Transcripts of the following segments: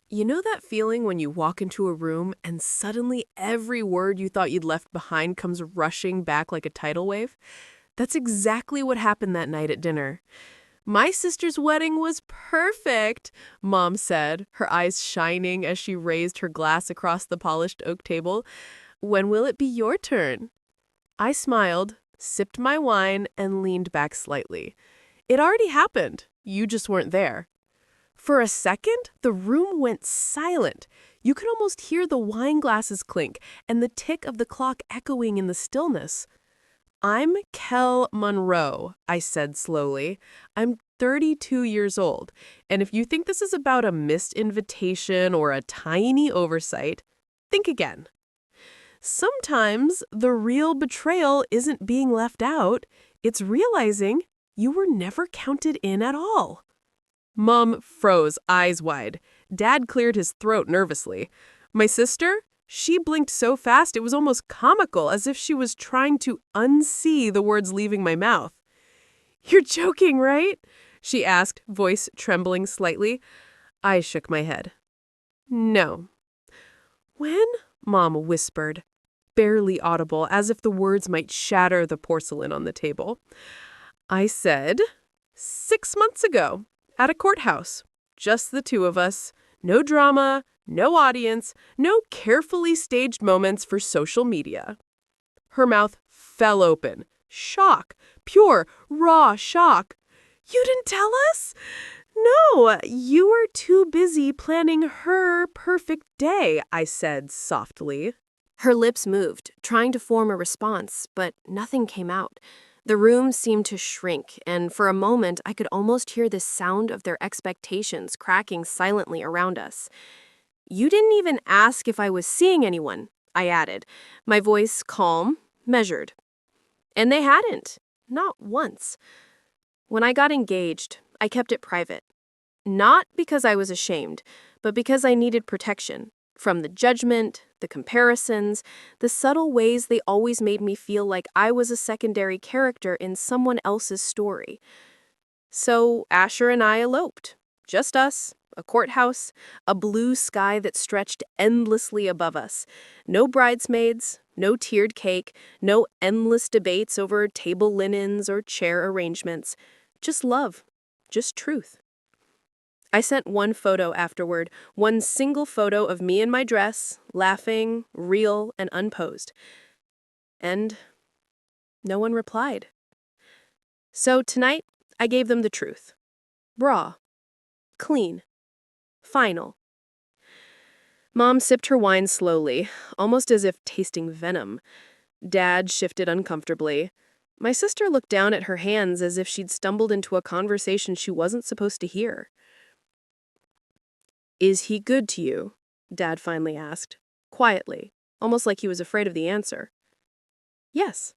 You know that feeling when you walk into a room and suddenly every word you thought you'd left behind comes rushing back like a tidal wave? That's exactly what happened that night at dinner. My sister's wedding was perfect, Mom said, her eyes shining as she raised her glass across the polished oak table. When will it be your turn? I smiled, sipped my wine, and leaned back slightly. It already happened. You just weren't there. For a second, the room went silent. You could almost hear the wine glasses clink and the tick of the clock echoing in the stillness. I'm Kell Monroe, I said slowly. I'm 32 years old, and if you think this is about a missed invitation or a tiny oversight, think again. Sometimes the real betrayal isn't being left out, it's realizing you were never counted in at all. Mom froze, eyes wide. Dad cleared his throat nervously. My sister? She blinked so fast it was almost comical, as if she was trying to unsee the words leaving my mouth. You're joking, right? She asked, voice trembling slightly. I shook my head. No. When? Mom whispered, barely audible, as if the words might shatter the porcelain on the table. I said, 6 months ago. At a courthouse. Just the two of us. No drama, no audience, no carefully staged moments for social media. Her mouth fell open. Shock. Pure, raw shock. You didn't tell us? No, you were too busy planning her perfect day, I said softly. Her lips moved, trying to form a response, but nothing came out. The room seemed to shrink, and for a moment I could almost hear the sound of their expectations cracking silently around us. You didn't even ask if I was seeing anyone, I added, my voice calm, measured. And they hadn't. Not once. When I got engaged, I kept it private. Not because I was ashamed, but because I needed protection. From the judgment, the comparisons, the subtle ways they always made me feel like I was a secondary character in someone else's story. So Asher and I eloped. Just us, a courthouse, a blue sky that stretched endlessly above us. No bridesmaids, no tiered cake, no endless debates over table linens or chair arrangements. Just love, just truth. I sent one photo afterward, one single photo of me in my dress, laughing, real, and unposed. And no one replied. So tonight, I gave them the truth. Raw. Clean. Final. Mom sipped her wine slowly, almost as if tasting venom. Dad shifted uncomfortably. My sister looked down at her hands as if she'd stumbled into a conversation she wasn't supposed to hear. Is he good to you? Dad finally asked, quietly, almost like he was afraid of the answer. Yes,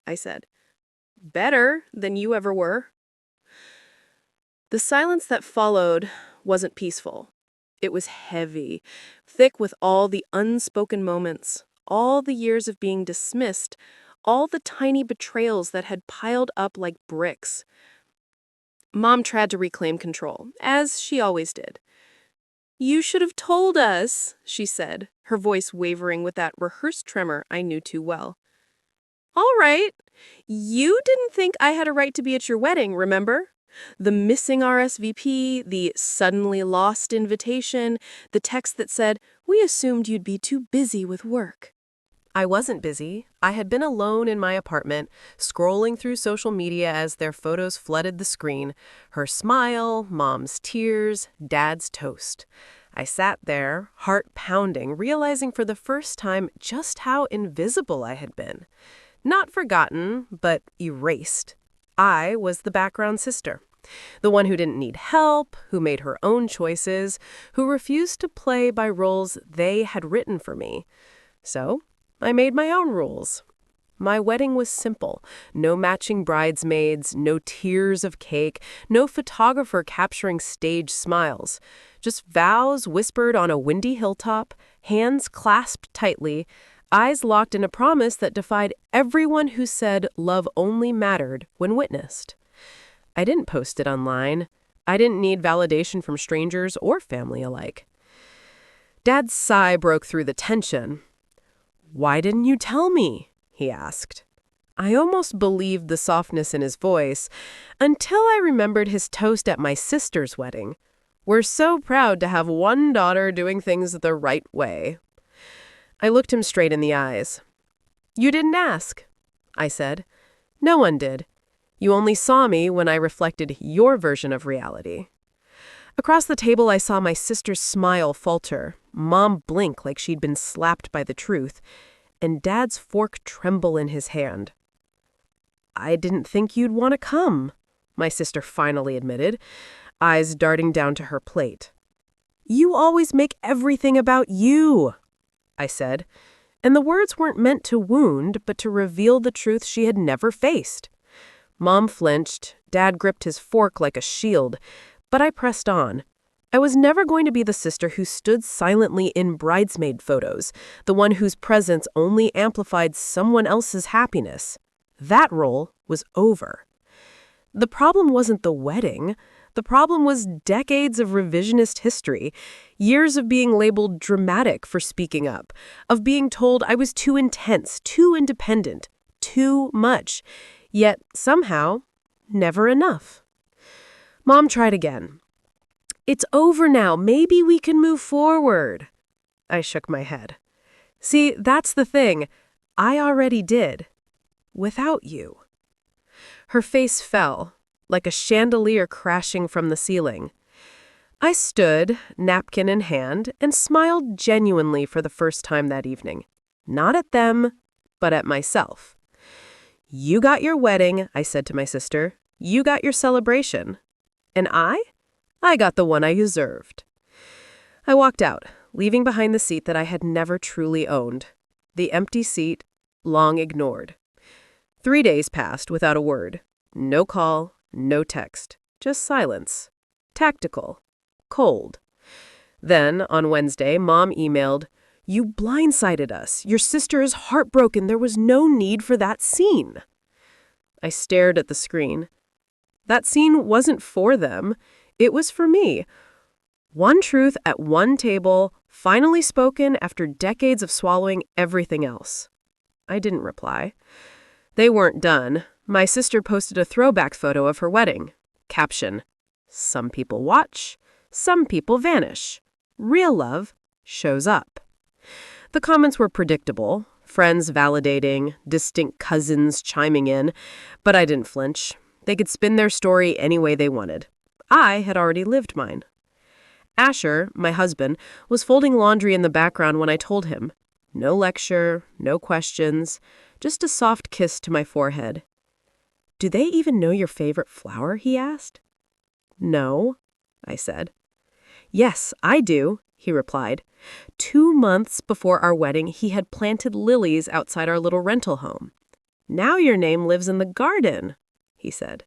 I said. Better than you ever were. The silence that followed wasn't peaceful. It was heavy, thick with all the unspoken moments, all the years of being dismissed, all the tiny betrayals that had piled up like bricks. Mom tried to reclaim control, as she always did. You should have told us, she said, her voice wavering with that rehearsed tremor I knew too well. All right. You didn't think I had a right to be at your wedding, remember? The missing RSVP, the suddenly lost invitation, the text that said, we assumed you'd be too busy with work. I wasn't busy. I had been alone in my apartment, scrolling through social media as their photos flooded the screen. Her smile, Mom's tears, Dad's toast. I sat there, heart pounding, realizing for the first time just how invisible I had been. Not forgotten, but erased. I was the background sister. The one who didn't need help, who made her own choices, who refused to play by roles they had written for me. So I made my own rules. My wedding was simple. No matching bridesmaids, no tiers of cake, no photographer capturing stage smiles. Just vows whispered on a windy hilltop, hands clasped tightly, eyes locked in a promise that defied everyone who said love only mattered when witnessed. I didn't post it online. I didn't need validation from strangers or family alike. Dad's sigh broke through the tension. "Why didn't you tell me?" he asked. I almost believed the softness in his voice until I remembered his toast at my sister's wedding. "We're so proud to have one daughter doing things the right way." I looked him straight in the eyes. "You didn't ask," I said. "No one did. You only saw me when I reflected your version of reality." Across the table, I saw my sister's smile falter, Mom blink like she'd been slapped by the truth, and Dad's fork tremble in his hand. "I didn't think you'd want to come," my sister finally admitted, eyes darting down to her plate. "You always make everything about you," I said, and the words weren't meant to wound, but to reveal the truth she had never faced. Mom flinched, Dad gripped his fork like a shield, but I pressed on. I was never going to be the sister who stood silently in bridesmaid photos, the one whose presence only amplified someone else's happiness. That role was over. The problem wasn't the wedding. The problem was decades of revisionist history, years of being labeled dramatic for speaking up, of being told I was too intense, too independent, too much, yet somehow never enough. Mom tried again. "It's over now. Maybe we can move forward." I shook my head. "See, that's the thing. I already did. Without you." Her face fell, like a chandelier crashing from the ceiling. I stood, napkin in hand, and smiled genuinely for the first time that evening. Not at them, but at myself. "You got your wedding," I said to my sister. "You got your celebration. And I got the one I deserved." I walked out, leaving behind the seat that I had never truly owned. The empty seat, long ignored. 3 days passed without a word. No call, no text, just silence. Tactical. Cold. Then, on Wednesday, Mom emailed, "You blindsided us. Your sister is heartbroken. There was no need for that scene." I stared at the screen. That scene wasn't for them. It was for me. One truth at one table, finally spoken after decades of swallowing everything else. I didn't reply. They weren't done. My sister posted a throwback photo of her wedding. Caption: "Some people watch, some people vanish. Real love shows up." The comments were predictable. Friends validating, distant cousins chiming in, but I didn't flinch. They could spin their story any way they wanted. I had already lived mine. Asher, my husband, was folding laundry in the background when I told him. No lecture, no questions, just a soft kiss to my forehead. "Do they even know your favorite flower?" he asked. "No," I said. "Yes, I do," he replied. 2 months before our wedding, he had planted lilies outside our little rental home. "Now your name lives in the garden," he said.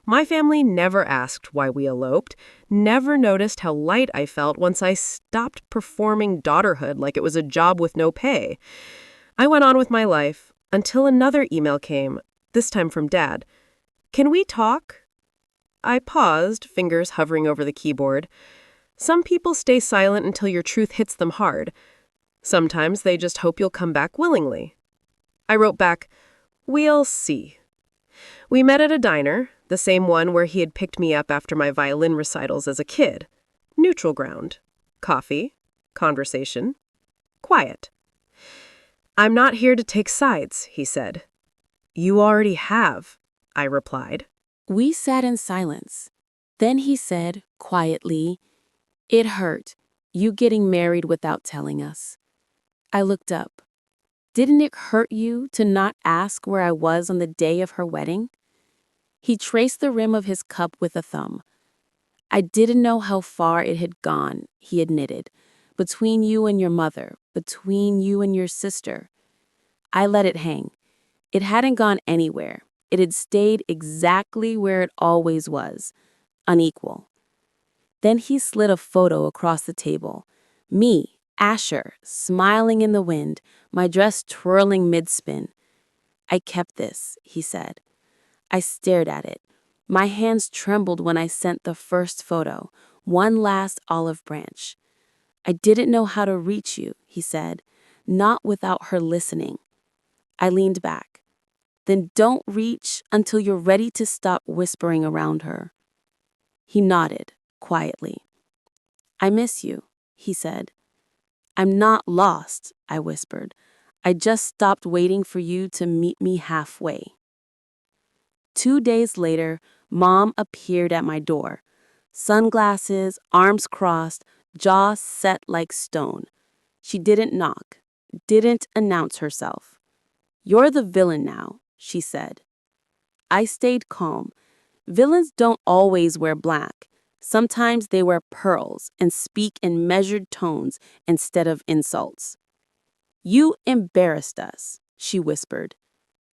My family never asked why we eloped, never noticed how light I felt once I stopped performing daughterhood like it was a job with no pay. I went on with my life until another email came, this time from Dad. "Can we talk?" I paused, fingers hovering over the keyboard. Some people stay silent until your truth hits them hard. Sometimes they just hope you'll come back willingly. I wrote back, "We'll see." We met at a diner, the same one where he had picked me up after my violin recitals as a kid. Neutral ground. Coffee. Conversation. Quiet. "I'm not here to take sides," he said. "You already have," I replied. We sat in silence. Then he said, quietly, "It hurt, you getting married without telling us." I looked up. "Didn't it hurt you to not ask where I was on the day of her wedding?" He traced the rim of his cup with a thumb. "I didn't know how far it had gone," he admitted. "Between you and your mother, between you and your sister." I let it hang. It hadn't gone anywhere. It had stayed exactly where it always was, unequal. Then he slid a photo across the table. Me, Asher, smiling in the wind, my dress twirling mid-spin. "I kept this," he said. I stared at it. My hands trembled when I sent the first photo, one last olive branch. I didn't know how to reach you, he said, not without her listening. I leaned back. Then don't reach until you're ready to stop whispering around her. He nodded, quietly. I miss you, he said. I'm not lost, I whispered. I just stopped waiting for you to meet me halfway. 2 days later, Mom appeared at my door. Sunglasses, arms crossed, jaw set like stone. She didn't knock, didn't announce herself. You're the villain now, she said. I stayed calm. Villains don't always wear black. Sometimes they wear pearls and speak in measured tones instead of insults. You embarrassed us, she whispered.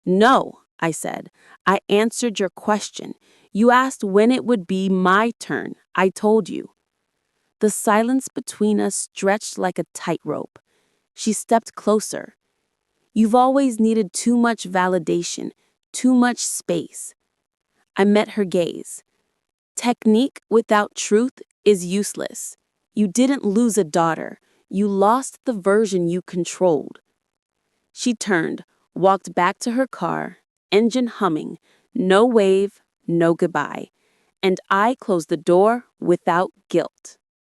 No, I said. I answered your question. You asked when it would be my turn. I told you. The silence between us stretched like a tightrope. She stepped closer. You've always needed too much validation, too much space. I met her gaze. Technique without truth is useless. You didn't lose a daughter. You lost the version you controlled. She turned, walked back to her car, engine humming, no wave, no goodbye. And I closed the door without guilt.